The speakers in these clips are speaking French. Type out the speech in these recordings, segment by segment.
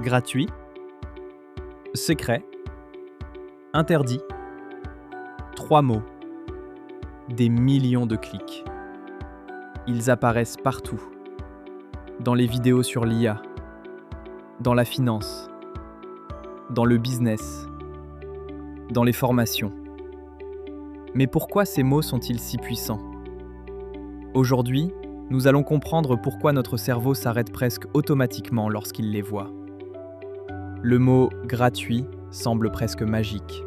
gratuit, secret, interdit. 3 mots, des millions de clics. Ils apparaissent partout. Dans les vidéos sur l'IA, dans la finance, dans le business, dans les formations. Mais pourquoi ces mots sont-ils si puissants? Aujourd'hui, nous allons comprendre pourquoi notre cerveau s'arrête presque automatiquement lorsqu'il les voit. Le mot « gratuit » semble presque magique.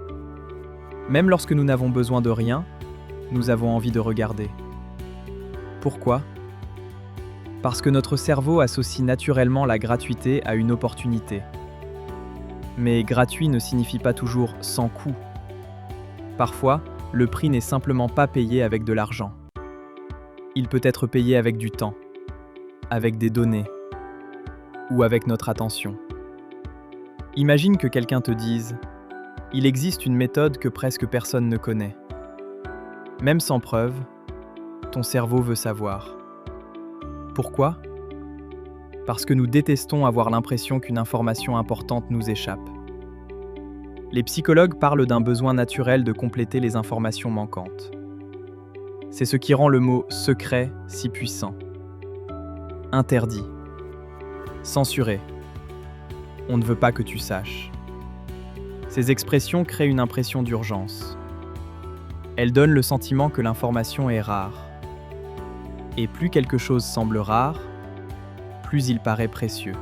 Même lorsque nous n'avons besoin de rien, nous avons envie de regarder. Pourquoi? Parce que notre cerveau associe naturellement la gratuité à une opportunité. Mais gratuit ne signifie pas toujours sans coût. Parfois, le prix n'est simplement pas payé avec de l'argent. Il peut être payé avec du temps, avec des données ou avec notre attention. Imagine que quelqu'un te dise « Il existe une méthode que presque personne ne connaît ». Même sans preuve, ton cerveau veut savoir. Pourquoi? Parce que nous détestons avoir l'impression qu'une information importante nous échappe. Les psychologues parlent d'un besoin naturel de compléter les informations manquantes. C'est ce qui rend le mot « secret » si puissant. Interdit. Censuré. On ne veut pas que tu saches. Ces expressions créent une impression d'urgence. Elles donnent le sentiment que l'information est rare. Et plus quelque chose semble rare, plus il paraît précieux.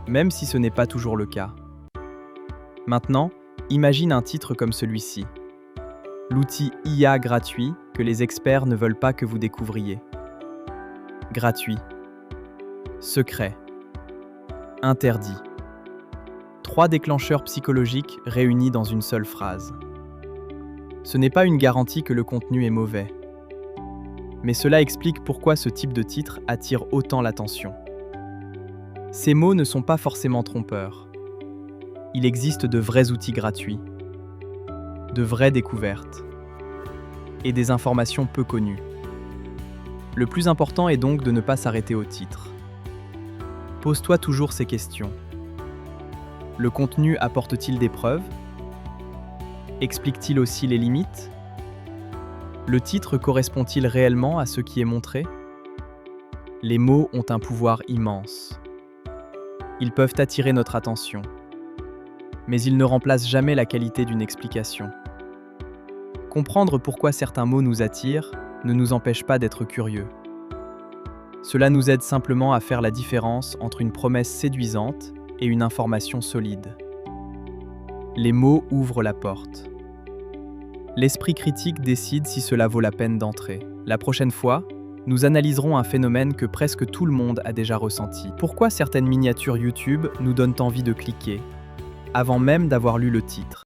Même si ce n'est pas toujours le cas. Maintenant, imagine un titre comme celui-ci. L'outil IA gratuit que les experts ne veulent pas que vous découvriez. Gratuit. Secret. Interdit. 3 déclencheurs psychologiques réunis dans une seule phrase. Ce n'est pas une garantie que le contenu est mauvais. Mais cela explique pourquoi ce type de titre attire autant l'attention. Ces mots ne sont pas forcément trompeurs. Il existe de vrais outils gratuits, de vraies découvertes et des informations peu connues. Le plus important est donc de ne pas s'arrêter au titre. Pose-toi toujours ces questions. Le contenu apporte-t-il des preuves? Explique-t-il aussi les limites? Le titre correspond-il réellement à ce qui est montré? Les mots ont un pouvoir immense. Ils peuvent attirer notre attention, mais ils ne remplacent jamais la qualité d'une explication. Comprendre pourquoi certains mots nous attirent ne nous empêche pas d'être curieux. Cela nous aide simplement à faire la différence entre une promesse séduisante et une information solide. Les mots ouvrent la porte. L'esprit critique décide si cela vaut la peine d'entrer. La prochaine fois, nous analyserons un phénomène que presque tout le monde a déjà ressenti. Pourquoi certaines miniatures YouTube nous donnent envie de cliquer, avant même d'avoir lu le titre?